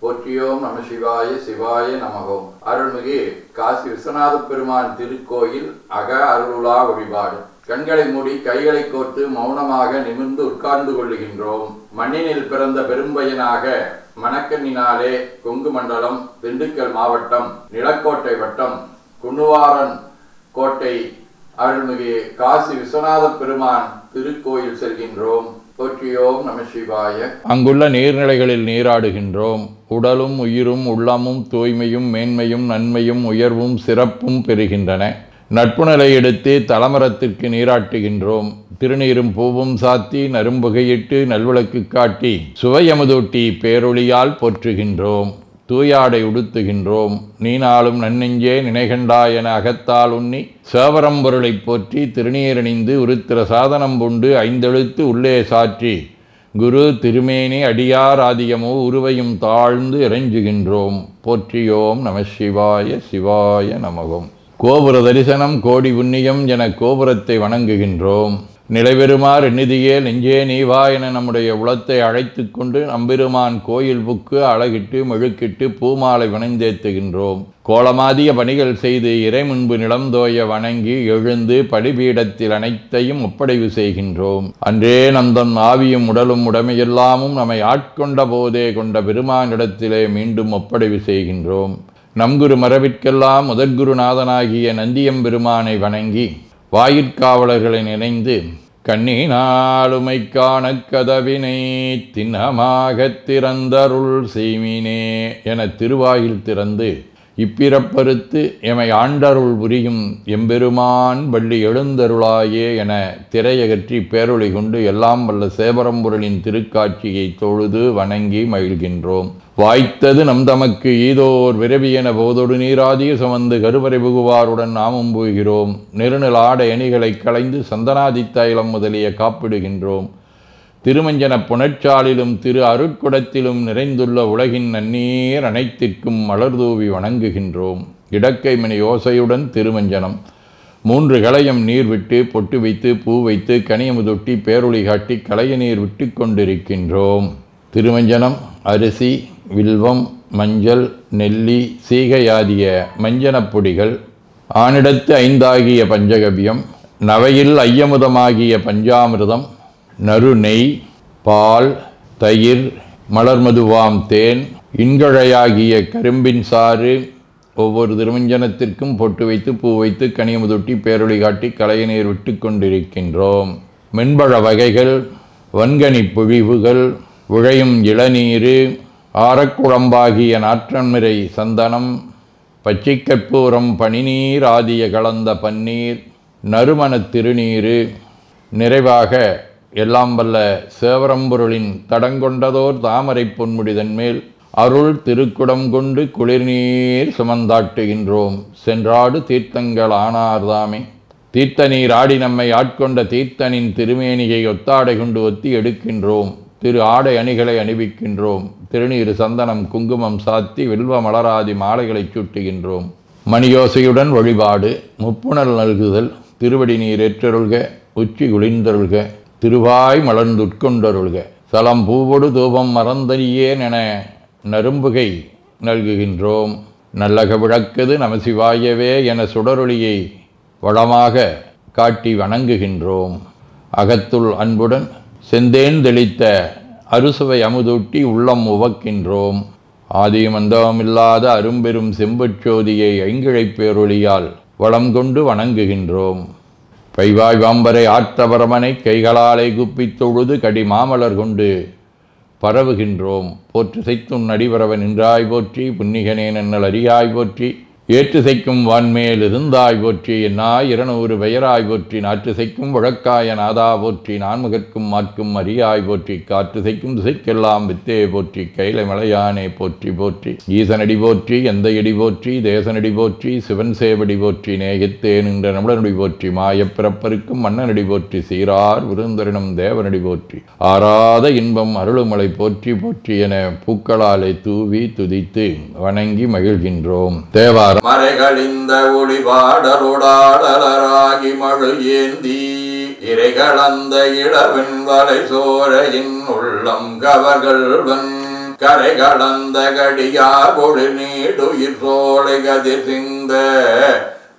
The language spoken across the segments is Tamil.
போற்றியோம் நம சிவாய சிவாய நமகோம். அருள்மிகு காசி விஸ்வநாத பெருமான் திருக்கோயில் அக அருளுலா வழிபாடு. கண்களை மூடி கைகளை கோர்த்து மௌனமாக நிமிர்ந்து உட்கார்ந்து கொள்ளுகின்றோம். மண்ணினில் பிறந்த பெரும்பயனாக மணக்கண்ணினாலே கொங்கு மண்டலம், திண்டுக்கல் மாவட்டம், நிலக்கோட்டை வட்டம், குன்னுவாரன் கோட்டை அருள்மிகு காசி விஸ்வநாத பெருமான் திருக்கோயில் செல்கின்றோம். போற்றியோம் நம சிவாய. அங்குள்ள நீர்நிலைகளில் நீராடுகின்றோம். உடலும் உயிரும் உள்ளமும் தூய்மையும் மேன்மையும் நன்மையும் உயர்வும் சிறப்பும் பெறுகின்றன. நட்புணலை எடுத்து தலமரத்திற்கு நீராட்டுகின்றோம். திருநீரும் பூவும் சாத்தி நரும்புகையிட்டு நல்விளக்கு காட்டி சுவையமுதூட்டி பேரொளியால் போற்றுகின்றோம். தூயாடை உடுத்துகின்றோம். நீனாலும் நன்னெஞ்சே நினைகண்டாய் என அகத்தால் உண்ணி சேவரம்பொருளை போற்றி திருநீரணிந்து உருத்திர சாதனம் பூண்டு ஐந்தெழுத்து உள்ளே சாற்றி குரு திருமேனி அடியார் ஆதியமோ உருவையும் தாழ்ந்து இறைஞ்சுகின்றோம். போற்றியோம் நம சிவாய சிவாய நமகோம். கோபுர தரிசனம் கோடி புண்ணியம் என கோபுரத்தை வணங்குகின்றோம். நிலைபெறுமாறு நிதியே நெஞ்சே நீவா என நம்முடைய உளத்தை அழைத்து கொண்டு நம்பெருமான் கோயில் புக்கு அழகிட்டு மெழுக்கிட்டு பூமாலை வணந்தேத்துகின்றோம். கோலமாதிய பணிகள் செய்து இறை முன்பு நிலந்தோய வணங்கி எழுந்து படிபீடத்தில் அனைத்தையும் ஒப்படைவு செய்கின்றோம். அன்றே நந்தன் ஆவியும் உடலும் உடமையெல்லாமும் நம்மை ஆட்கொண்ட போதே கொண்ட பெருமானிடத்திலே மீண்டும் ஒப்படைவு செய்கின்றோம். நம் குரு மரபிற்கெல்லாம் முதற்குருநாதனாகிய நந்தியம்பெருமானை வணங்கி வாயிற்காவலர்களை நினைந்து கண்ணினாலுமை காண கதவினை திண்ணமாகத் திறந்தருள் செய்மினே என திருவாயில் திறந்து இப்பிறப்பறுத்து எமை ஆண்டருள் புரியும் எம்பெருமான் வள்ளி எழுந்தருளாயே என திரையகற்றி பேரொளி கொண்டு எல்லாம் வல்ல சேவரம்பொருளின் திருக்காட்சியை தொழுது வணங்கி மகிழ்கின்றோம். வாய்த்தது நம் தமக்கு ஈதோர் விரவி என போதொடு நீராதிய சுமந்து கருவறை புகுவாருடன் நாமும் போகிறோம். நெருநில ஆடை அணிகளை களைந்து சந்தனாதி தைலம் முதலிய காப்பிடுகின்றோம். திருமஞ்சன புனச்சாலிலும் திரு அருட்குடத்திலும் நிறைந்துள்ள உலகின் நன்னீர் அனைத்திற்கும் மலர்தூவி வணங்குகின்றோம். இடக்கைமணி ஓசையுடன் திருமஞ்சனம் 3 களையம் நீர் விட்டு பொட்டு வைத்து பூ வைத்து கனியமுதொட்டி பேரொளி காட்டி களைய நீர் விட்டு கொண்டிருக்கின்றோம். திருமஞ்சனம் அரிசி, வில்வம், மஞ்சள், நெல்லி, சீகையாதிய மஞ்சனப் பொடிகள், ஆனிடத்து 5 ஆகிய பஞ்சகவியம், நவையில் ஐயமுதமாகிய பஞ்சாமிர்தம், நறு நெய், பால், தயிர், மலர்மதுவாம் தேன், இன்கழையாகிய கரும்பின் சாறு, ஒவ்வொரு திருமஞ்சனத்திற்கும் பொட்டு வைத்து பூ வைத்து கனியமுதொட்டி பேரொளி காட்டி களைய நீர் விட்டு கொண்டிருக்கின்றோம். மென்பழ வகைகள், வன்கனி பொழிவுகள், உழையும் இளநீரு, ஆரக்குழம்பாகிய நாற்றன்மிரை சந்தனம், பச்சை கற்பூரம், பனிநீர் ஆதிய கலந்த பன்னீர், நறுமணத் திருநீரு, நிறைவாக எல்லாம் வல்ல சேவரம்பொருளின் தடங்கொண்டதோர் தாமரை பொன்முடிதன் மேல் அருள் திருக்குடம் கொண்டு குளிர்நீர் சுமந்தாட்டுகின்றோம். சென்றாடு தீர்த்தங்கள் ஆனார்தாமே. தீர்த்த நீர் ஆடி நம்மை ஆட்கொண்ட தீர்த்தனின் திருமேனியை ஒத்தாடை கொண்டு ஒத்தி எடுக்கின்றோம். திரு ஆடை அணிகளை அணிவிக்கின்றோம். திருநீர் சந்தனம் குங்குமம் சாத்தி வில்வ மலராதி மாலைகளை சூட்டுகின்றோம். மணியோசையுடன் வழிபாடு. முப்புணல் நல்குதல். திருவடி நீர் ஏற்றருள்க. உச்சி குளிர்ந்தருள்க. திருவாய் மலர்ந்துட்கொண்டருள்க. சலம் பூவொடு தூபம் மறந்தறியேன் என நரும்புகை நல்குகின்றோம். நல்லக விளக்குது நமசிவாயவே என சுடரொளியை வளமாக காட்டி வணங்குகின்றோம். அகத்துள் அன்புடன் செந்தேன் தெளித்த அறுசுவை அமுதூட்டி உள்ளம் உவக்கின்றோம். ஆதியும் அந்தமில்லாத அரும்பெரும் செம்புச்சோதியை ஐங்கிழைப் பேரொளியால் வளம் கொண்டு வணங்குகின்றோம். பைவாய் வாம்பரை ஆற்றபரமனை கைகளாலை குப்பித் தொழுது கடி மாமலர் கொண்டு பரவுகின்றோம். போற்று செய்துன் அடிபரவ நின்றாய் போற்றி. புன்னிகனே நன்னல் அறியாய் போற்றி. ஏற்று செய்க்கும் வான்மேல் இருந்தாய் போற்றி. என்னாய் 200 பெயராய் போற்றி. நாற்று செய்க்கும் வழக்காய நாதா போற்றி. நான்முகற்கும் மாற்கும் அறியாய் போற்றி. காற்று செய்க்கும் திசைக்கெல்லாம் வித்தே போற்றி. கைலை மலையானே போற்றி போற்றி. ஈசனடி போற்றி. எந்தையடி போற்றி. தேசனடி போற்றி. சிவன் சேவடி போற்றி. நேயத்தே நின்ற நம்முடனடி போற்றி. மாயப்பிறப்பருக்கும் மன்னனடி போற்றி. சீரார் விருந்தரினும் தேவனடி போற்றி. ஆராத இன்பம் அருளுமலை போற்றி போற்றி என பூக்களாலை தூவி துதித்து வணங்கி மகிழ்கின்றோம். தேவாரம். மறைகளிந்த ஒளிபாடருடாடலராகி மழு ஏந்தி இறைகளந்த இடவெண் வலை சோரையின் உள்ளம் கவர்கள்வன் கரை கடந்த கடியார் பொழு நீடுயிர் சோலை கதிர் சிந்த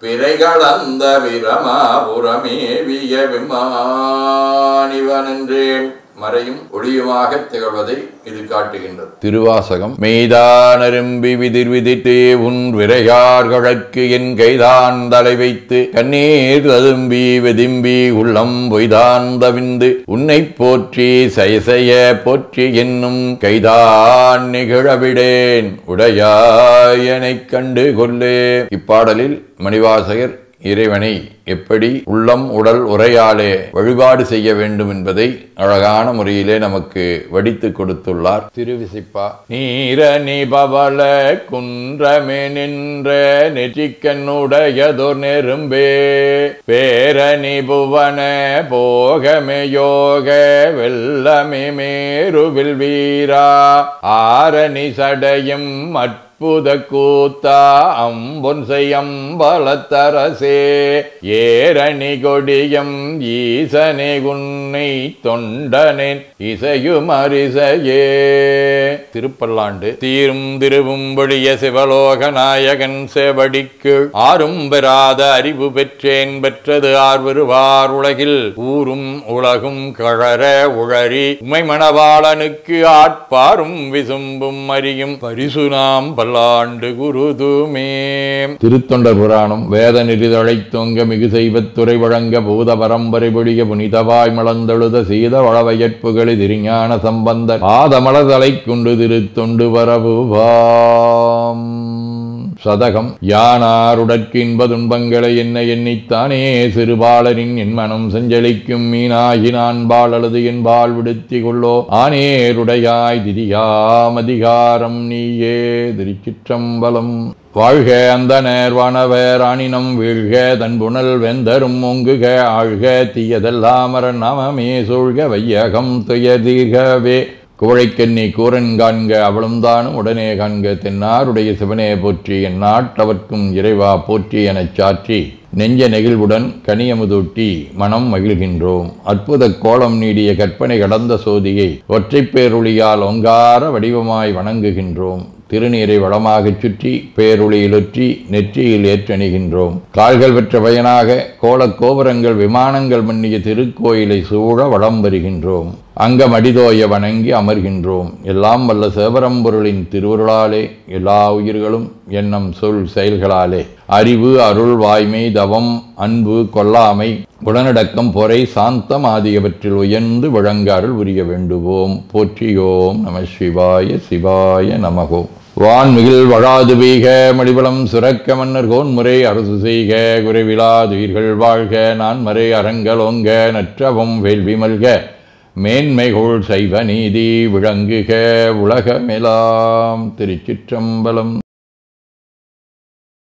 பிறை கலந்த பிரமாபுரமேவிய விமானிவனென்றே மறையும் ஒளியுமாக திகழ்வதை இது காட்டுகின்றது. திருவாசகம். மெய்தானரும்பி விதிர் விதித்தே உன் விரையார்களுக்கு என் கைதான் தலை வைத்து கண்ணீர் ததும்பி வெதிம்பி உள்ளம் பொய்தான் தவிந்து உன்னை போற்றி சயசய போற்றி என்னும் கைதான் நிகழவிடேன் உடையாயனை கண்டு கொள்ளே. இப்பாடலில் மணிவாசகர் இறைவனை எப்படி உள்ளம் உடல் உரையாலே வழிபாடு செய்ய வேண்டும் என்பதை அழகான முறையிலே நமக்கு வடித்து கொடுத்துள்ளார். திருவிசைப்பா. நீரணி பவள குன்றமே நின்ற நெற்றிக்கண்ணுடையதோர் நெரும்பே பேரணி புவன போகமே யோக வெள்ளமே மேருவில் வீரா ஆரணி சடையும் புத கூத்தா அம்பொன் செய்யம்பலத்தரசே ஏரணி கொடியம் ஈசனே குன்னை தொண்டனேன் இசையுமரிசையே. திருப்பல்லாண்டு. தீரும் திருவும்பொழிய சிவலோக நாயகன் செவடிக்கு ஆறும் பெறாத அறிவு பெற்றேன் பெற்றது ஆர்வருவார் உலகில் ஊரும் உலகும் கழற உழறி உமை மணவாளனுக்கு ஆட்பாரும் விசும்பும் அறியும் பரிசு நாம் பல்லாண்டு குருதுமே. திருத்தொண்டர் புராணம். வேத நெறிதழை தொங்க மிகு செய்வத்துறை வழங்க பூத பரம்பரை பொழிய புனிதவாய் மலர்ந்தெழுத சீத வளவயற்புகளை திருஞான சம்பந்தர் ஆதமலதலை கொண்டு திருத்தொண்டு வரவுவாம். சதகம். யானாருடற்கு இன்ப துன்பங்களை என்ன எண்ணித்தானே சிறுபாலரின் என் மனம் செஞ்சலிக்கும் மீனாகி நான் பால் அழுது என் பால் விடுத்தி கொள்ளோ ஆனேருடையாய் திரியாம் அதிகாரம் நீயே. திருச்சிற்றம்பலம். வாழ்க அந்த நேர்வானவர் ஆணினம் வீழ்க தன்புணல் வெந்தரும் ஒங்குக ஆழ்க தீயதெல்லாம் நாமமே சூழ்க வையகம் துயதீர்கவே. குவழைக்கண்ணி கூரன் காண்க அவளும் தானும் உடனே காண்க தென்னாருடைய சிவனே போற்றி என் நாட்டவர்க்கும் இறைவா போற்றி எனச் சாற்றி நெஞ்ச நெகிழ்வுடன் கனியமுதூட்டி மனம் மகிழ்கின்றோம். அற்புத கோலம் நீடிய கற்பனை கடந்த சோதியை ஒற்றைப் பேருளியால் ஒங்கார வடிவமாய் வணங்குகின்றோம். திருநீரை வளமாகச் சுற்றி பேருளியிலொற்றி நெற்றியில் ஏற்றணிகின்றோம். கால்கள் பெற்ற பயனாக கோலக் கோபுரங்கள் விமானங்கள் மன்னிய திருக்கோயிலை சூழ வளம் வருகின்றோம். அங்கமடிதோய வணங்கி அமர்கின்றோம். எல்லாம் வல்ல சிவபரம்பொருளின் திருவருளாலே எல்லா உயிர்களும் எண்ணம் சொல் செயல்களாலே அறிவு அருள் வாய்மை தவம் அன்பு கொல்லாமை குணநடக்கம் பொறை சாந்தம் ஆகியவற்றில் உயர்ந்து வழங்க அருள் புரிய வேண்டுவோம். போற்றியோம் நம சிவாய சிவாய நமகோம். வான்மிகில் வழாது வீக மடிவளம் சுரக்க மன்னர் கோன்முறை அரசு செய்க குறைவிலாதுயிர்கள் வாழ்க நான்மறை அறங்கலோங்க நற்றவம் வேள்வி மல்க மேன்மைகோள் சைவ நீதி விளங்குக உலகமெலாம். திருச்சிற்றம்பலம்.